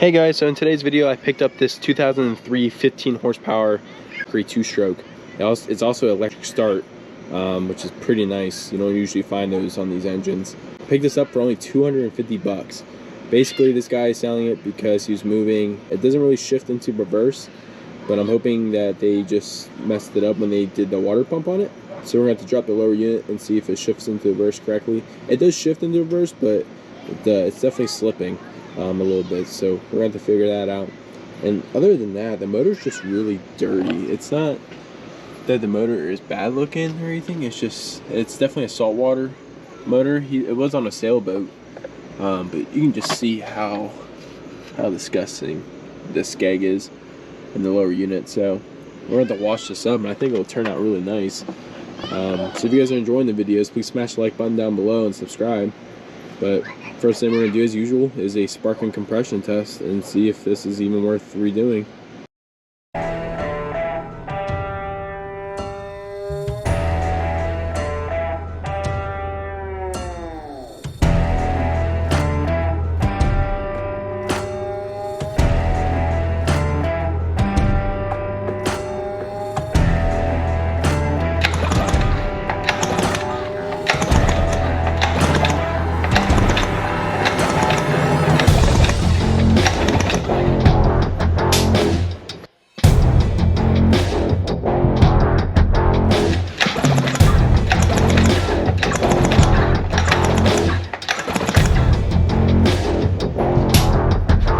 Hey guys, so in today's video I picked up this 2003 15 horsepower Mercury 2-stroke. It's also electric start, which is pretty nice. You don't usually find those on these engines. I picked this up for only 250 bucks. Basically this guy is selling it because he's moving. It doesn't really shift into reverse, but I'm hoping that they just messed it up when they did the water pump on it. So we're going to have to drop the lower unit and see if it shifts into reverse correctly. It does shift into reverse, but it's definitely slipping a little bit, so we're going to have to figure that out. And other than that, the motor's just really dirty. It's not that the motor is bad looking or anything, it's definitely a saltwater motor. It was on a sailboat, but you can just see how disgusting this skeg is in the lower unit. So we're going to have to wash this up, and I think it'll turn out really nice. So if you guys are enjoying the videos, please smash the like button down below and subscribe. But first thing we're going to do, as usual, is a spark and compression test and see if this is even worth redoing.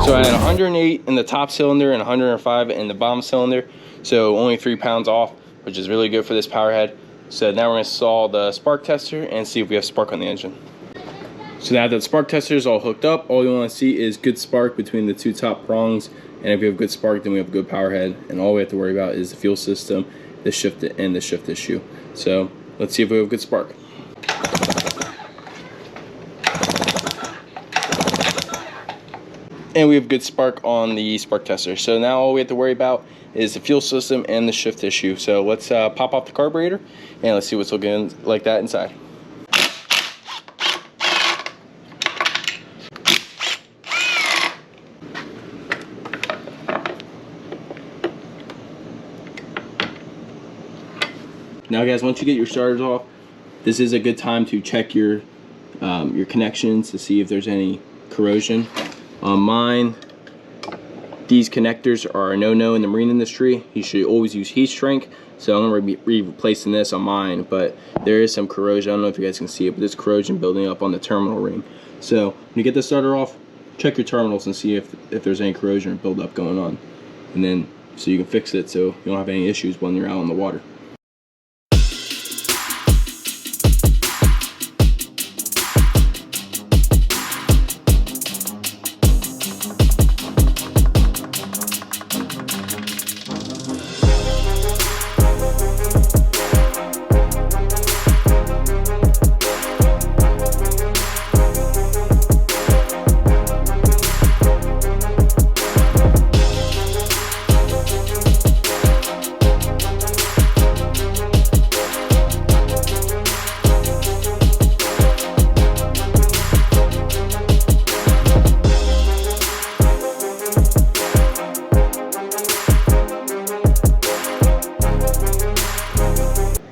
So I had 108 in the top cylinder and 105 in the bottom cylinder, so only 3 pounds off, which is really good for this power head. So now we're going to install the spark tester and see if we have spark on the engine. So now that the spark tester is all hooked up, all you want to see is good spark between the 2 top prongs, and if we have good spark, then we have a good power head, and all we have to worry about is the fuel system, the shift issue. So let's see if we have good spark. And we have good spark on the spark tester. So now all we have to worry about is the fuel system and the shift issue. So let's pop off the carburetor and let's see what's looking like that inside. Now guys, once you get your starters off, this is a good time to check your connections to see if there's any corrosion. On mine, these connectors are a no-no in the marine industry. You should always use heat shrink. So I'm going to be replacing this on mine, but there is some corrosion. I don't know if you guys can see it, but there's corrosion building up on the terminal ring. So when you get the starter off, check your terminals and see if there's any corrosion or buildup going on. And then so you can fix it so you don't have any issues when you're out on the water.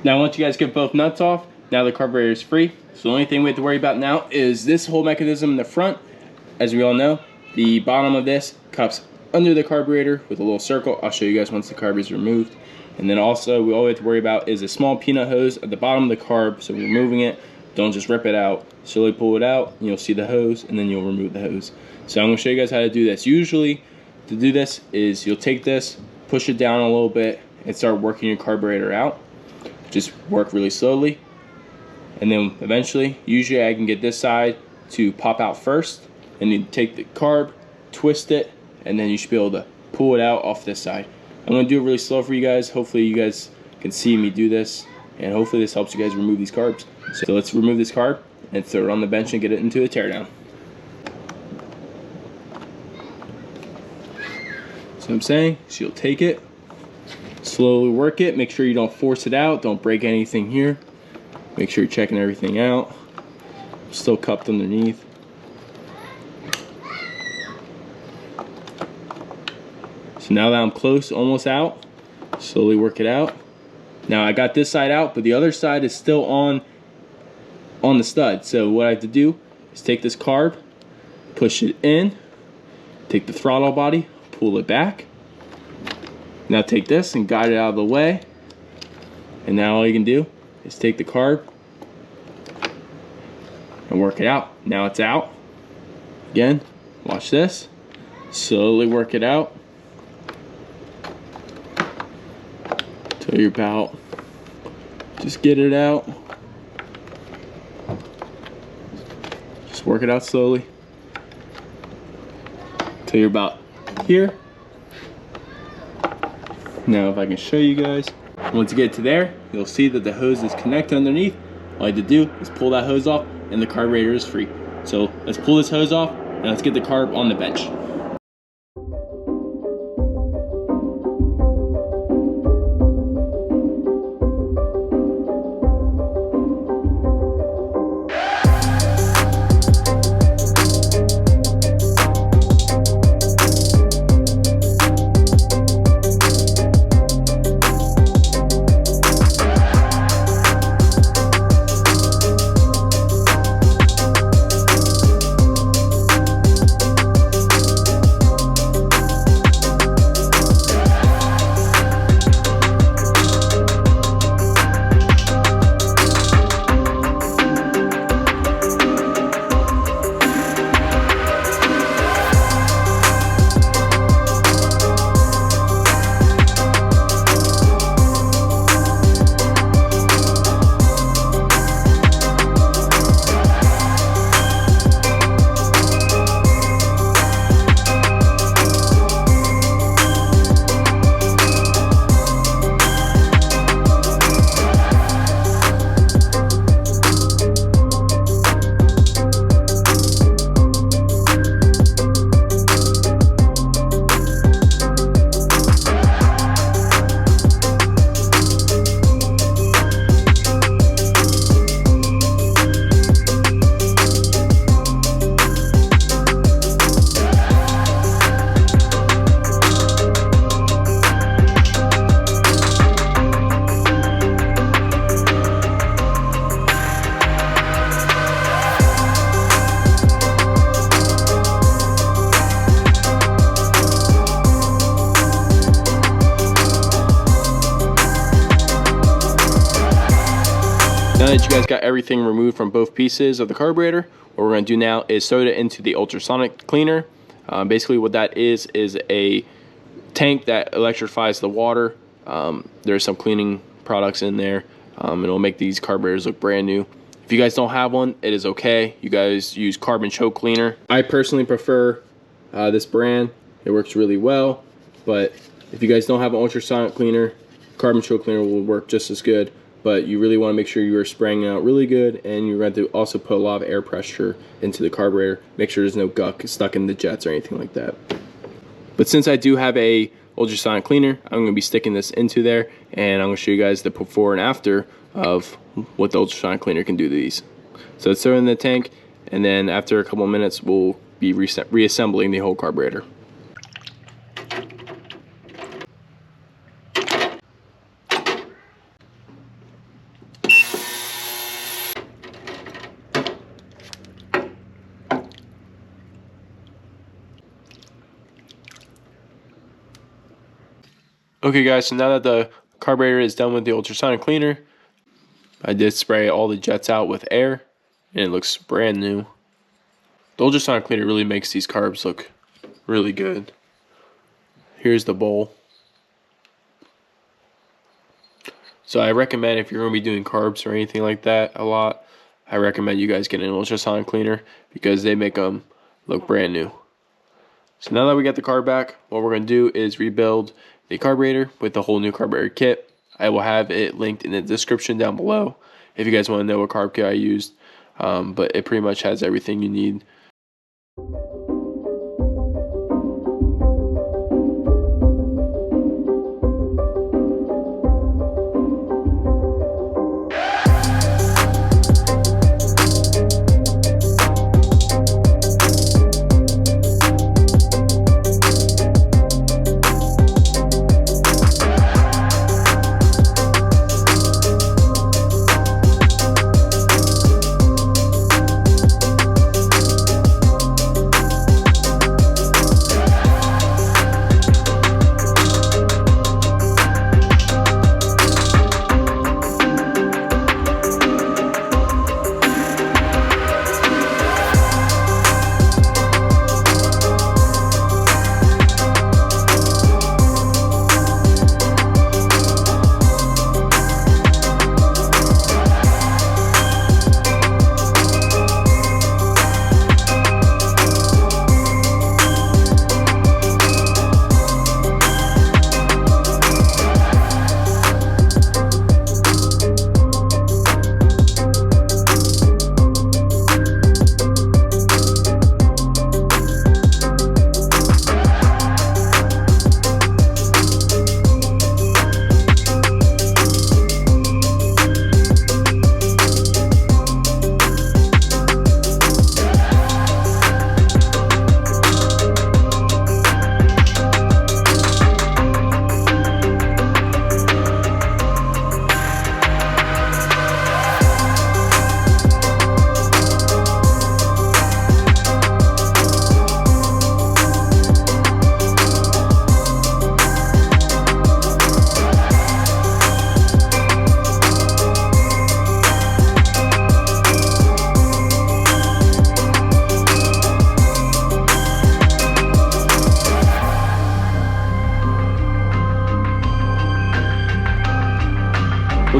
Now once you guys get both nuts off, now the carburetor is free. So the only thing we have to worry about now is this whole mechanism in the front. As we all know, the bottom of this cups under the carburetor with a little circle. I'll show you guys once the carb is removed. And then also all we have to worry about is a small peanut hose at the bottom of the carb. So when you're removing it, don't just rip it out. Slowly pull it out, and you'll see the hose, and then you'll remove the hose. So I'm going to show you guys how to do this. Usually to do this is you'll take this, push it down a little bit, and start working your carburetor out. Just work really slowly, and then eventually, usually I can get this side to pop out first, and you take the carb, twist it, and then you should be able to pull it out off this side. I'm going to do it really slow for you guys. Hopefully you guys can see me do this, and hopefully this helps you guys remove these carbs. So let's remove this carb and throw it on the bench and get it into a teardown. So I'm saying, so you'll take it, slowly work it, make sure you don't force it out, don't break anything here. Make sure you're checking everything out. Still cupped underneath. So now that I'm close, almost out, slowly work it out. Now I got this side out, but the other side is still on the stud. So what I have to do is take this carb, push it in, take the throttle body, pull it back. Now take this and guide it out of the way. And now all you can do is take the carb and work it out. Now it's out. Again, watch this. Slowly work it out till you're about, just get it out. Just work it out slowly till you're about here. Now if I can show you guys, once you get to there, you'll see that the hose is connected underneath. All you have to do is pull that hose off and the carburetor is free. So let's pull this hose off and let's get the carb on the bench. Now that you guys got everything removed from both pieces of the carburetor, what we're going to do now is throw it into the ultrasonic cleaner. Basically what that is a tank that electrifies the water. There's some cleaning products in there. It'll make these carburetors look brand new. If you guys don't have one, it is okay. You guys use carbon choke cleaner. I personally prefer this brand. It works really well. But if you guys don't have an ultrasonic cleaner, carbon choke cleaner will work just as good. But you really want to make sure you are spraying out really good, and you're going to also put a lot of air pressure into the carburetor. Make sure there's no gunk stuck in the jets or anything like that. But since I do have a ultrasonic cleaner, I'm going to be sticking this into there, and I'm going to show you guys the before and after of what the ultrasonic cleaner can do to these. So let's throw it in the tank, and then after a couple of minutes, we'll be reassembling the whole carburetor. Okay guys, so now that the carburetor is done with the ultrasonic cleaner, I did spray all the jets out with air, and it looks brand new. The ultrasonic cleaner really makes these carbs look really good. Here's the bowl. So I recommend, if you're going to be doing carbs or anything like that a lot, I recommend you guys get an ultrasonic cleaner because they make them look brand new. So now that we got the carb back, what we're going to do is rebuild the carburetor with the whole new carburetor kit. I will have it linked in the description down below if you guys want to know what carb kit I used. But it pretty much has everything you need.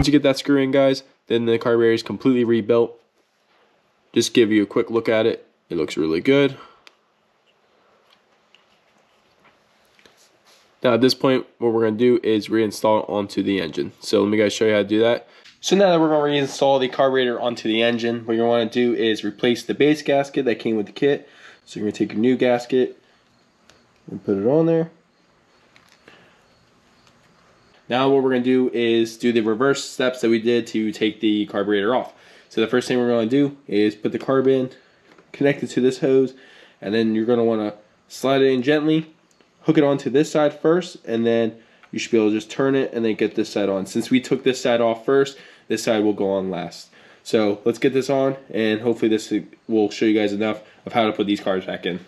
Once you get that screw in, guys, then the carburetor is completely rebuilt. Just give you a quick look at it. It looks really good. Now at this point, what we're going to do is reinstall it onto the engine. So let me guys show you how to do that. So now that we're going to reinstall the carburetor onto the engine, what you're going to want to do is replace the base gasket that came with the kit. So you're going to take your new gasket and put it on there. Now what we're going to do is do the reverse steps that we did to take the carburetor off. So the first thing we're going to do is put the carb in, connect it to this hose, and then you're going to want to slide it in gently, hook it onto this side first, and then you should be able to just turn it and then get this side on. Since we took this side off first, this side will go on last. So let's get this on, and hopefully this will show you guys enough of how to put these carbs back in.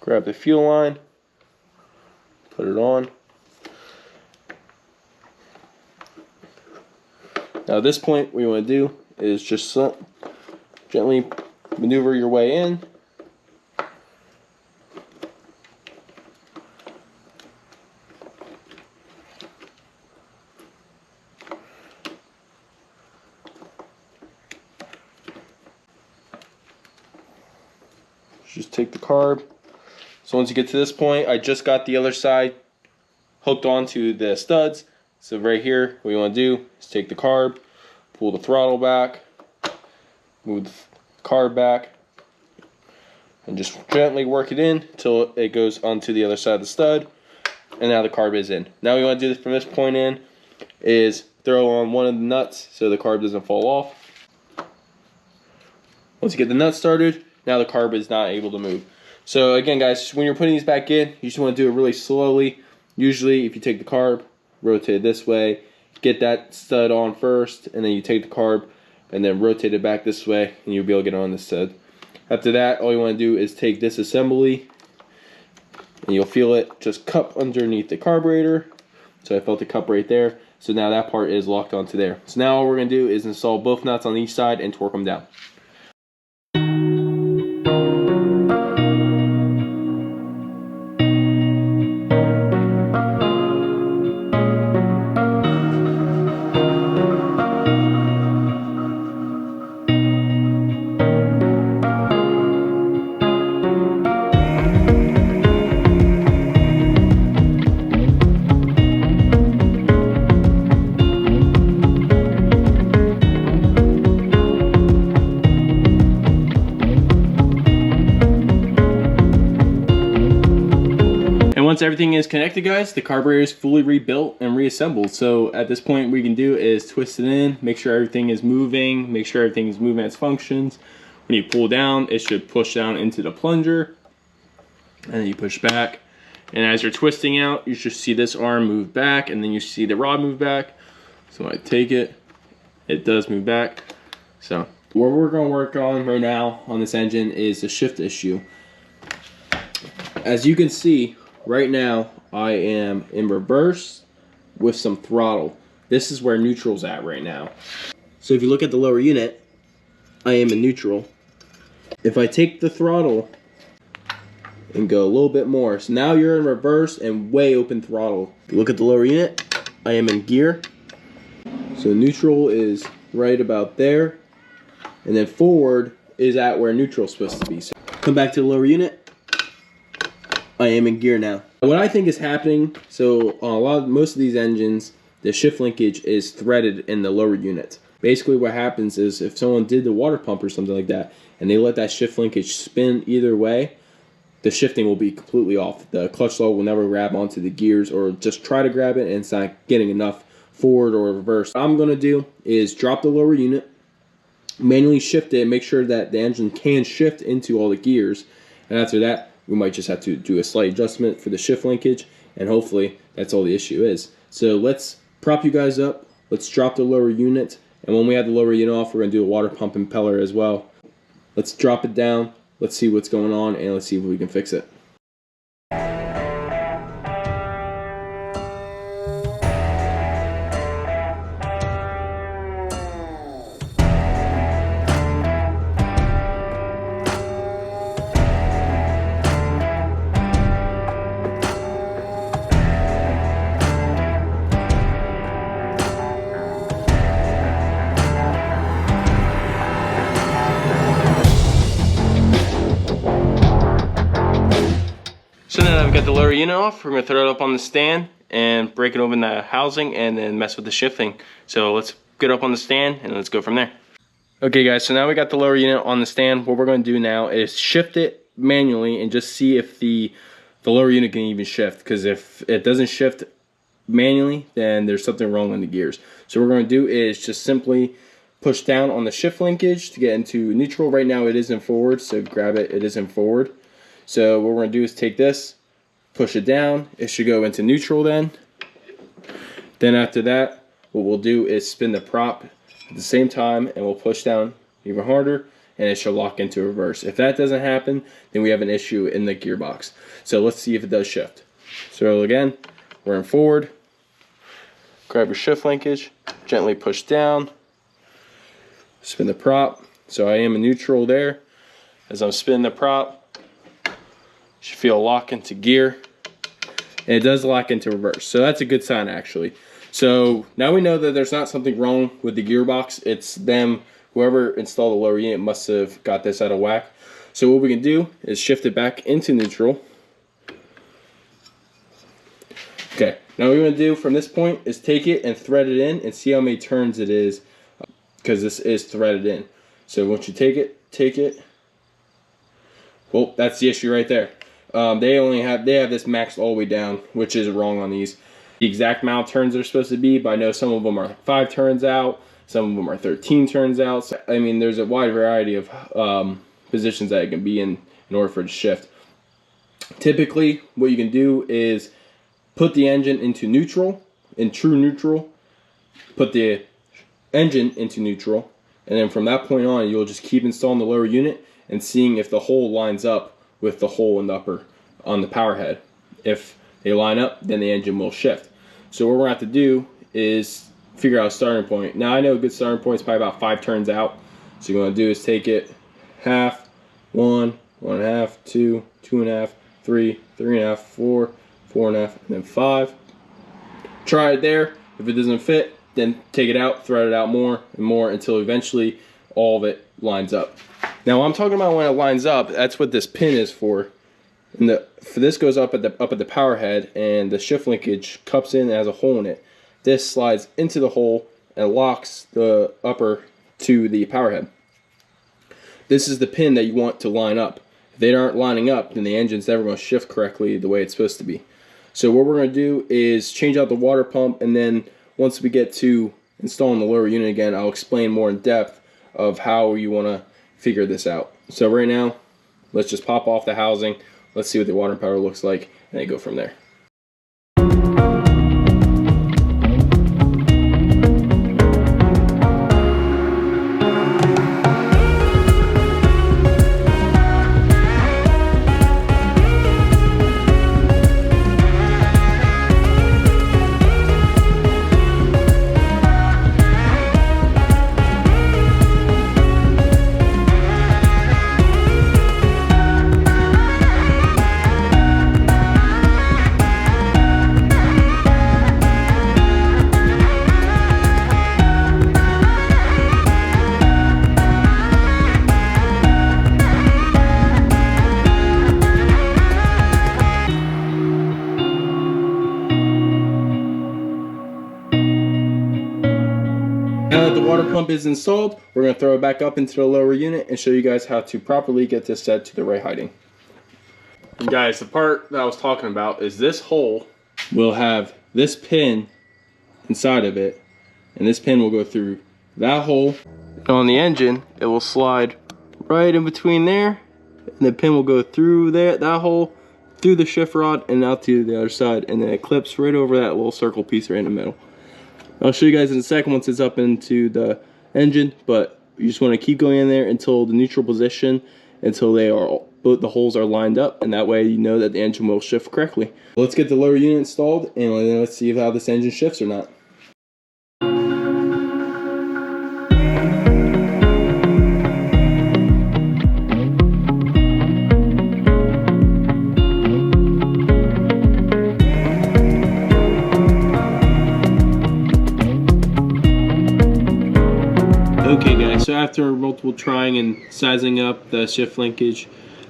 Grab the fuel line, put it on. Now at this point, what you want to do is just gently maneuver your way in. Just take the carb. So once you get to this point, I just got the other side hooked onto the studs. So right here, what you want to do is take the carb, pull the throttle back, move the carb back, and just gently work it in until it goes onto the other side of the stud. And now the carb is in. Now we want to do this from this point in is throw on one of the nuts so the carb doesn't fall off. Once you get the nut started, now the carb is not able to move. So again, guys, when you're putting these back in, you just want to do it really slowly. Usually, if you take the carb, rotate it this way, get that stud on first, and then you take the carb and then rotate it back this way, and you'll be able to get on this stud. After that, all you want to do is take this assembly, and you'll feel it just cup underneath the carburetor. So I felt the cup right there. So now that part is locked onto there. So now all we're going to do is install both nuts on each side and torque them down. Once everything is connected, guys, the carburetor is fully rebuilt and reassembled. So at this point, what we can do is twist it in, make sure everything is moving, make sure everything is moving as functions. When you pull down, it should push down into the plunger, and then you push back. And as you're twisting out, you should see this arm move back, and then you see the rod move back. So when I take it, it does move back. So what we're going to work on right now on this engine is the shift issue. As you can see, right now, I am in reverse with some throttle. This is where neutral's at right now. So if you look at the lower unit, I am in neutral. If I take the throttle and go a little bit more, so now you're in reverse and way open throttle. If you look at the lower unit, I am in gear. So neutral is right about there. And then forward is at where neutral's supposed to be. So come back to the lower unit. I am in gear now. What I think is happening, so on most of these engines, the shift linkage is threaded in the lower unit. Basically what happens is if someone did the water pump or something like that, and they let that shift linkage spin either way, the shifting will be completely off. The clutch lug will never grab onto the gears or just try to grab it and it's not getting enough forward or reverse. What I'm going to do is drop the lower unit, manually shift it, and make sure that the engine can shift into all the gears. And after that, we might just have to do a slight adjustment for the shift linkage, and hopefully that's all the issue is. So let's prop you guys up, let's drop the lower unit, and when we have the lower unit off, we're going to do a water pump impeller as well. Let's drop it down, let's see what's going on, and let's see if we can fix it. got the lower unit off. We're gonna throw it up on the stand and break it open the housing and then mess with the shifting. So let's get up on the stand and let's go from there. Okay guys, so now we got the lower unit on the stand. What we're gonna do now is shift it manually and just see if the lower unit can even shift, because if it doesn't shift manually, then there's something wrong in the gears. So what we're gonna do is just simply push down on the shift linkage to get into neutral. Right now it is in forward, so grab it, it is in forward. So what we're gonna do is take this, push it down, it should go into neutral then. Then after that, what we'll do is spin the prop at the same time and we'll push down even harder and it should lock into reverse. If that doesn't happen, then we have an issue in the gearbox. So let's see if it does shift. So again, we're in forward, grab your shift linkage, gently push down, spin the prop. So I am in neutral there. As I'm spinning the prop, you should feel a lock into gear, and it does lock into reverse. So that's a good sign actually. So now we know that there's not something wrong with the gearbox. It's them, whoever installed the lower unit must have got this out of whack. So what we can do is shift it back into neutral. Okay, now what we're gonna do from this point is take it and thread it in and see how many turns it is, because this is threaded in. So once you take it, well, that's the issue right there. They have this maxed all the way down, which is wrong on these. The exact amount of turns they're supposed to be, but I know some of them are 5 turns out, some of them are 13 turns out. So, I mean, there's a wide variety of positions that it can be in order for it to shift. Typically, what you can do is put the engine into neutral, in true neutral, put the engine into neutral, and then from that point on, you'll just keep installing the lower unit and seeing if the hole lines up with the hole in the upper on the power head. If they line up, then the engine will shift. So what we're gonna have to do is figure out a starting point. Now I know a good starting point is probably about 5 turns out. So you're gonna do is take it half, 1, 1.5, 2, 2.5, 3, 3.5, 4, 4.5, and then 5. Try it there. If it doesn't fit, then take it out, thread it out more and more until eventually all of it lines up. Now I'm talking about when it lines up, that's what this pin is for. And this goes up at the power head, and the shift linkage cups in and has a hole in it. This slides into the hole and locks the upper to the power head. This is the pin that you want to line up. If they aren't lining up, then the engine's never going to shift correctly the way it's supposed to be. So what we're going to do is change out the water pump, and then once we get to installing the lower unit again, I'll explain more in depth of how you want to figure this out. So right now, let's just pop off the housing. Let's see what the water power looks like, and then go from there. Now that the water pump is installed, we're going to throw it back up into the lower unit and show you guys how to properly get this set to the right heighting. And guys, the part that I was talking about is this hole will have this pin inside of it, and this pin will go through that hole. And on the engine, it will slide right in between there, and the pin will go through there, that hole, through the shift rod, and out to the other side, and then it clips right over that little circle piece right in the middle. I'll show you guys in a second once it's up into the engine, but you just want to keep going in there until the neutral position, until both the holes are lined up, and that way you know that the engine will shift correctly. Let's get the lower unit installed, and let's see how this engine shifts or not. Okay guys, so after multiple trying and sizing up the shift linkage,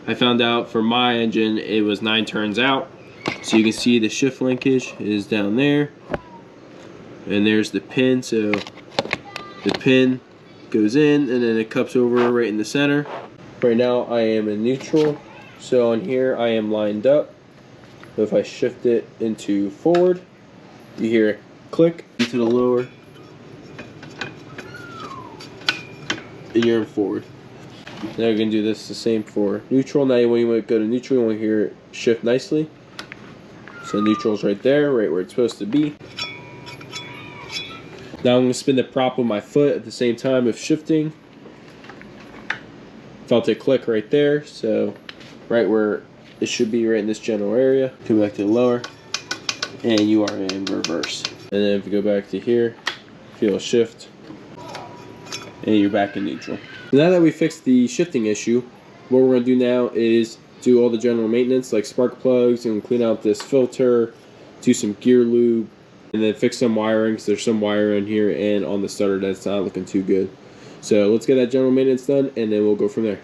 I found out for my engine it was 9 turns out. So you can see the shift linkage is down there, and there's the pin. So the pin goes in and then it cups over right in the center. Right now I am in neutral, so on here I am lined up. So if I shift it into forward, you hear it click into the lower, and you're in forward. Now you can do this the same for neutral. Now when you go to neutral, you want to hear it shift nicely. So neutral's right there, right where it's supposed to be. Now I'm going to spin the prop with my foot at the same time of shifting. Felt it click right there, so right where it should be, right in this general area. Come back to the lower, and you are in reverse. And then if you go back to here, feel a shift, and you're back in neutral. Now that we fixed the shifting issue, what we're going to do now is do all the general maintenance like spark plugs and clean out this filter, do some gear lube, and then fix some wiring because there's some wire in here and on the starter that's not looking too good. So let's get that general maintenance done and then we'll go from there.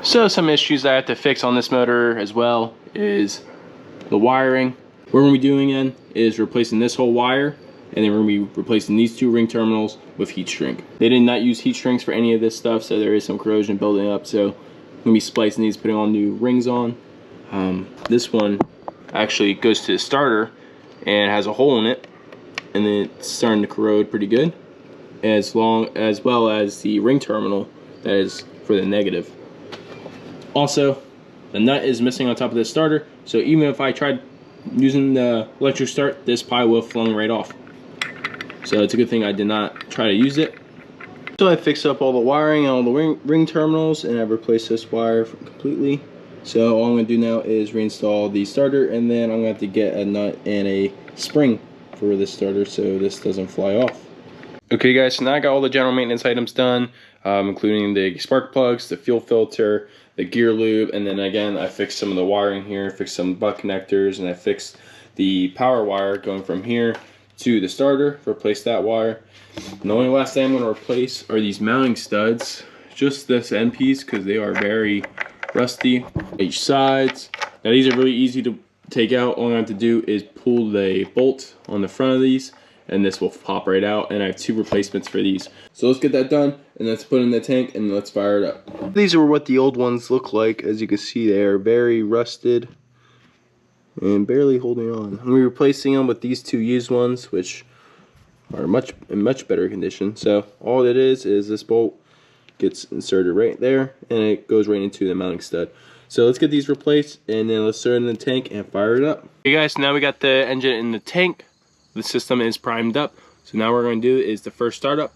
So some issues I have to fix on this motor as well is the wiring. What we're going to be doing then is replacing this whole wire, and then we're going to be replacing these two ring terminals with heat shrink. They did not use heat shrinks for any of this stuff, so there is some corrosion building up. So I'm going to be splicing these, putting all new rings on. This one actually goes to the starter and has a hole in it, and then it's starting to corrode pretty good, as well as the ring terminal that is for the negative. Also, the nut is missing on top of this starter, so even if I tried using the electric start, this probably will have flung right off. So it's a good thing I did not try to use it. So I fixed up all the wiring and all the ring terminals, and I've replaced this wire completely. So all I'm going to do now is reinstall the starter, and then I'm going to have to get a nut and a spring for this starter so this doesn't fly off. Okay guys, so now I got all the general maintenance items done, including the spark plugs, the fuel filter, the gear lube, and then again I fixed some of the wiring here, fixed some butt connectors, and I fixed the power wire going from here to the starter, replaced that wire. And the only last thing I'm going to replace are these mounting studs, just this end piece because they are very rusty, each sides. Now these are really easy to take out. All I have to do is pull the bolt on the front of these, and this will pop right out, and I have two replacements for these. So let's get that done, and let's put it in the tank, and let's fire it up. These are what the old ones look like. As you can see, they are very rusted and barely holding on. I'm replacing them with these two used ones, which are in much better condition. So all it is this bolt gets inserted right there, and it goes right into the mounting stud. So let's get these replaced, and then let's throw it in the tank and fire it up. Okay guys, now we got the engine in the tank. The system is primed up, so now what we're going to do is the first startup.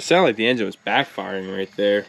It sounded like the engine was backfiring right there.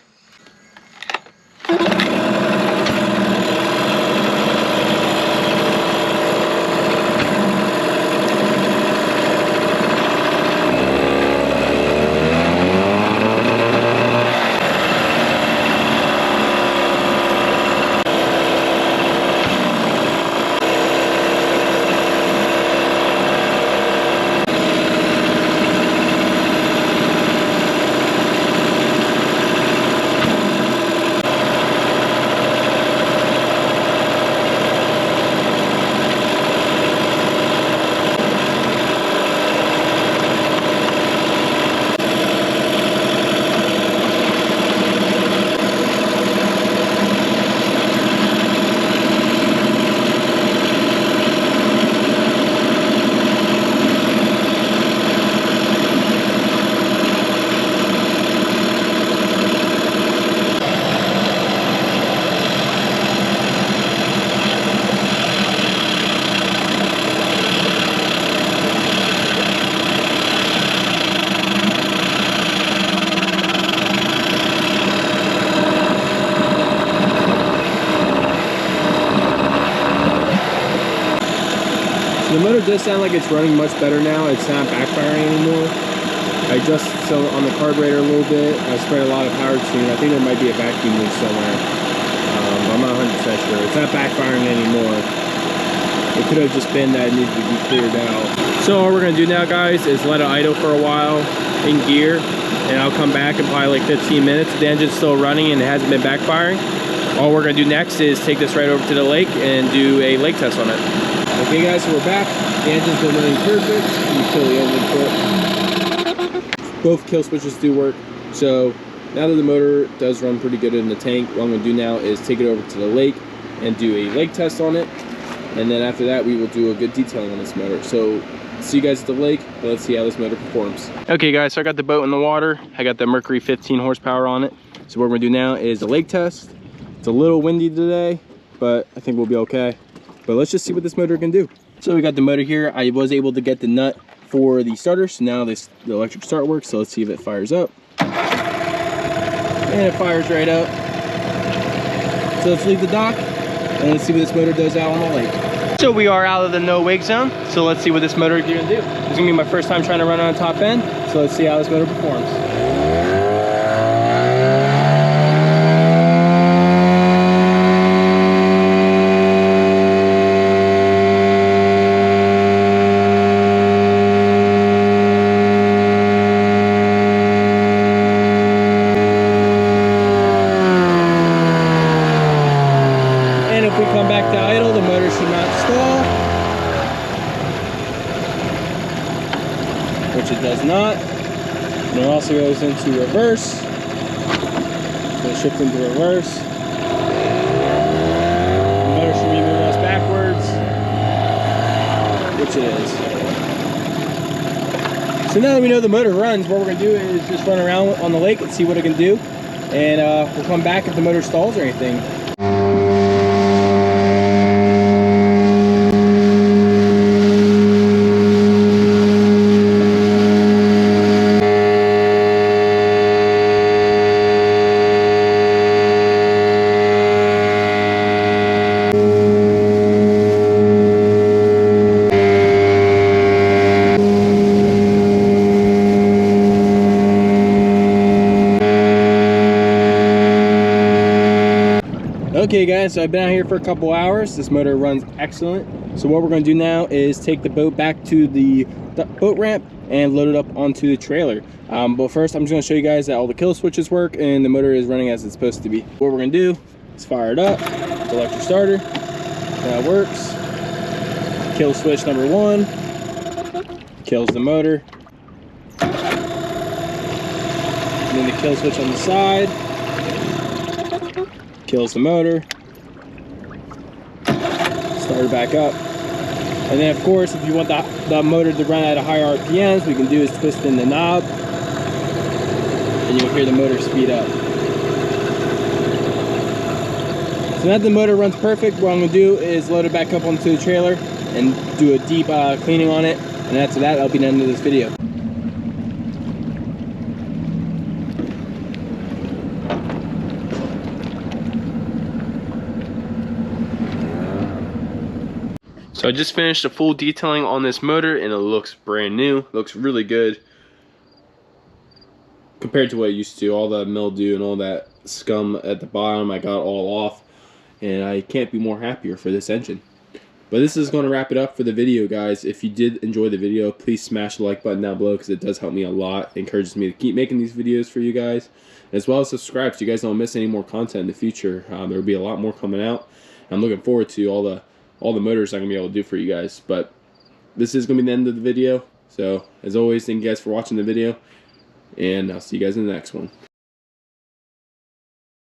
The motor does sound like it's running much better now. It's not backfiring anymore. I just on the carburetor a little bit. I spread a lot of power tune. I think there might be a vacuum leak somewhere. I'm not 100% sure. It's not backfiring anymore. It could have just been that it needed to be cleared out. So all we're gonna do now, guys, is let it idle for a while in gear, and I'll come back in probably like 15 minutes. The engine's still running and it hasn't been backfiring. All we're gonna do next is take this right over to the lake and do a lake test on it. Okay guys, so we're back. The engine's been running perfect. You kill the engine foot. Both kill switches do work. So now that the motor does run pretty good in the tank, what I'm gonna do now is take it over to the lake and do a lake test on it. And then after that, we will do a good detailing on this motor. So see you guys at the lake, and let's see how this motor performs. Okay guys, so I got the boat in the water. I got the Mercury 15 horsepower on it. So what we're gonna do now is a lake test. It's a little windy today, but I think we'll be okay. But let's just see what this motor can do. So we got the motor here. I was able to get the nut for the starter, so now the electric start works. So let's see if it fires up. And it fires right up. So let's leave the dock and let's see what this motor does out on the lake. So we are out of the no wake zone. So let's see what this motor is gonna do. It's gonna be my first time trying to run on a top end. So let's see how this motor performs. Which it does not. And it also goes into reverse. So it shifts into reverse. The motor should be moving us backwards, which it is. So now that we know the motor runs, what we're gonna do is just run around on the lake and see what it can do. And we'll come back if the motor stalls or anything. Okay guys, so I've been out here for a couple hours. This motor runs excellent. So what we're going to do now is take the boat back to the boat ramp and load it up onto the trailer. But first I'm just going to show you guys that all the kill switches work and the motor is running as it's supposed to be. What we're going to do is fire it up. It's electric starter. That works. Kill switch number 1 kills the motor. And then the kill switch on the side kills the motor. Start it back up. And then of course, if you want the motor to run at a higher RPMs, what you can do is twist in the knob and you'll hear the motor speed up. So now the motor runs perfect, what I'm going to do is load it back up onto the trailer and do a deep cleaning on it. And after that, that'll be the end of this video. So I just finished a full detailing on this motor and it looks brand new. Looks really good compared to what it used to. All the mildew and all that scum at the bottom I got all off, and I can't be more happier for this engine. But this is going to wrap it up for the video, guys. If you did enjoy the video, please smash the like button down below because it does help me a lot. It encourages me to keep making these videos for you guys, as well as subscribe so you guys don't miss any more content in the future. There will be a lot more coming out. I'm looking forward to all the motors I'm going to be able to do for you guys. But this is going to be the end of the video. So, as always, thank you guys for watching the video, and I'll see you guys in the next one.